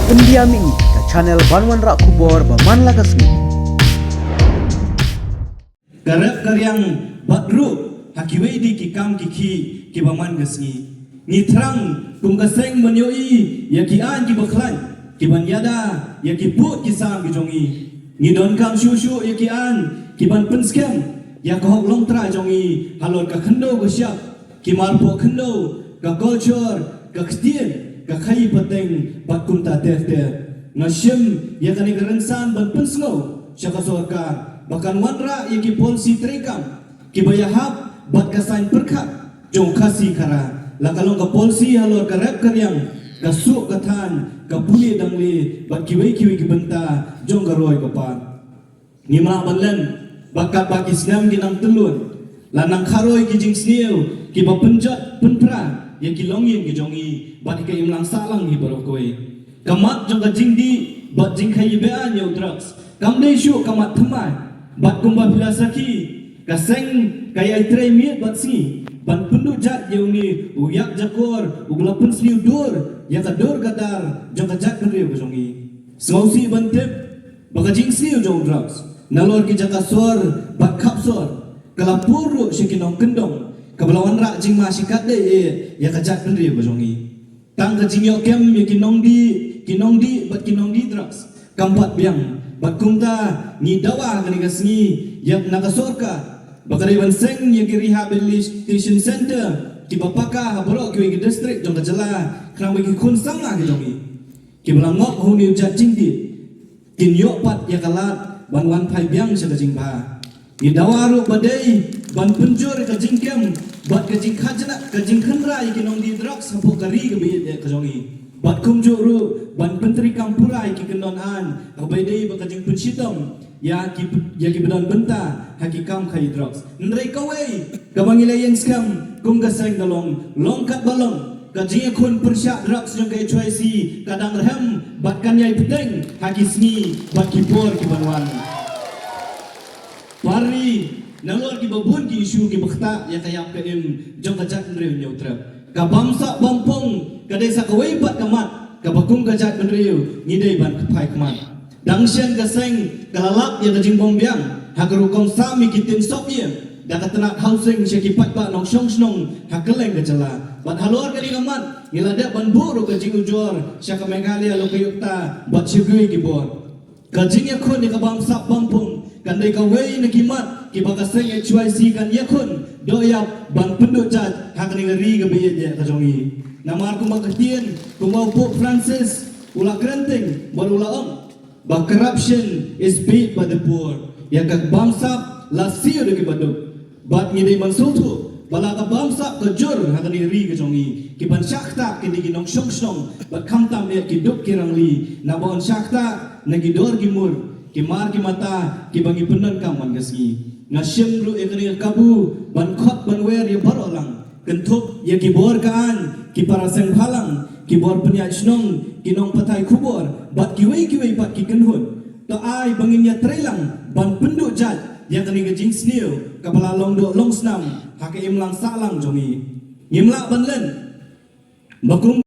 Pendiam ini ke channel Banwan Rak Kubor Baman Lagasmi. Garap karyang badru hakiwei di kikam kiki kibaman gasngi. Ngitrang kum kaseng menyoi ya ki an ki baklan ki banyada ya ki put ki sam ki jongi. Ngidon kam shushu ya ki an ki ban penskem ya ko hok long tra jongi halor ka khando go syap ki marpo khando ka culture ka ktien ka khai pateng bakum ta tef ngashim ya kani garansan ban pensngo syaka sorka bahkan wanra ya ki polisi trekam ki bayahap bat kasain perkat jong kasi kara lakalong ka polisi halor ka rap karyang ka su ka than ka puli dangli bat kiwei ki benta jong garoy ka pa ngima banlen bakat bakis nam ginang telun lanang kharoy ki jing sniu ki bapenjat penpra ya ki longin ki jongi bat ka imlang salang hi barokoi kamat jong ka jingdi bat jing khai bean yo drugs kamde shu kamat thamai bat kumba filasaki kaseng kaya itre miet bat si ban pendu jat yeuni uyak jakor uglapun sliu dur ya ka dur gadar jong ka jat kre ko jongi sausi bantep baga jing sliu jong drugs nalor ki jaka sor bat kapsor kalapuru shikinong kendong kabalawan ra jing ma sikat de ya ka jat kre ko jongi tang ka jing yo kem ye kinong di bat kinong di drugs kampat biang bat kumta ni dawa kani gasngi yak nagasorka bakari banseng yang ki rehabilitation center ki bapaka habro ki district jong kajala krang bagi kun sanga ki jongi ki belangok huni ujat jingdi kin yo pat ya kalat ban wan phai biang sa jingba ni dawaru badai ban punjur ka jingkem bat ka jing khajna ka jing khanra ki nong di drak sapo kari ka bi ka jongi bat kumjuru ban penteri kampura ki kenon an abai ba ka jing puncitom ya ki bedan benta hakikam khai drugs ndrei kawai kabangilayen scam kum gaseng dalong longkat balong kajia kun persya drugs jong kai choisi kadang rehem batkan yai pedeng hakisni bat kipor ki banwan pari nalor ki babun ki isu ki bakhta ya kayap ke im jong kajat ndrei nyautrap ka bamsa bampong ka desa kawai bat kamat ka bakum kajat ndrei ngidei ban kpai kamat dangsian gaseng kalalap ya kajing bombiang hagaru kong sami kitin sopye da katena housing syaki patba nong syong snong hakeleng kajala bat halor kali kamat ngilada ban buru kajing ujor syaka Meghalaya lokayukta bat syugui kibor kajing yakun ni kabam sap bampung kandai kawai na kimat kibagaseng HYC kan yakun doyap ban penduk jat hakani ngeri gabiye ya kajongi namar kumba ketien kumba Pope Francis ula krenting bar ula om. But corruption is paid by the poor. Ya kag bamsap lasio de kibaduk. But ngidai mansultu bala ka bamsap ka jur hakani ri ka jongi. Kiban syakta kini ginong syong syong. But kamtam ya kiduk kirangli. Nabon syakta nagidor kimur. Kimar kimata kibangi penan kaman gasgi. Ngasyem ru ekani kabu ban khot ban wer ya barolang. Kentup ya kibor kaan kiparaseng halang. Kibor penyat snong kinong patai kubor bat kiwei bat kikenhun to ai bangin ya trelang ban penduk jat yang kani gajing sniu kapala long do long snam hake imlang salang jongi ngimla banlen bakum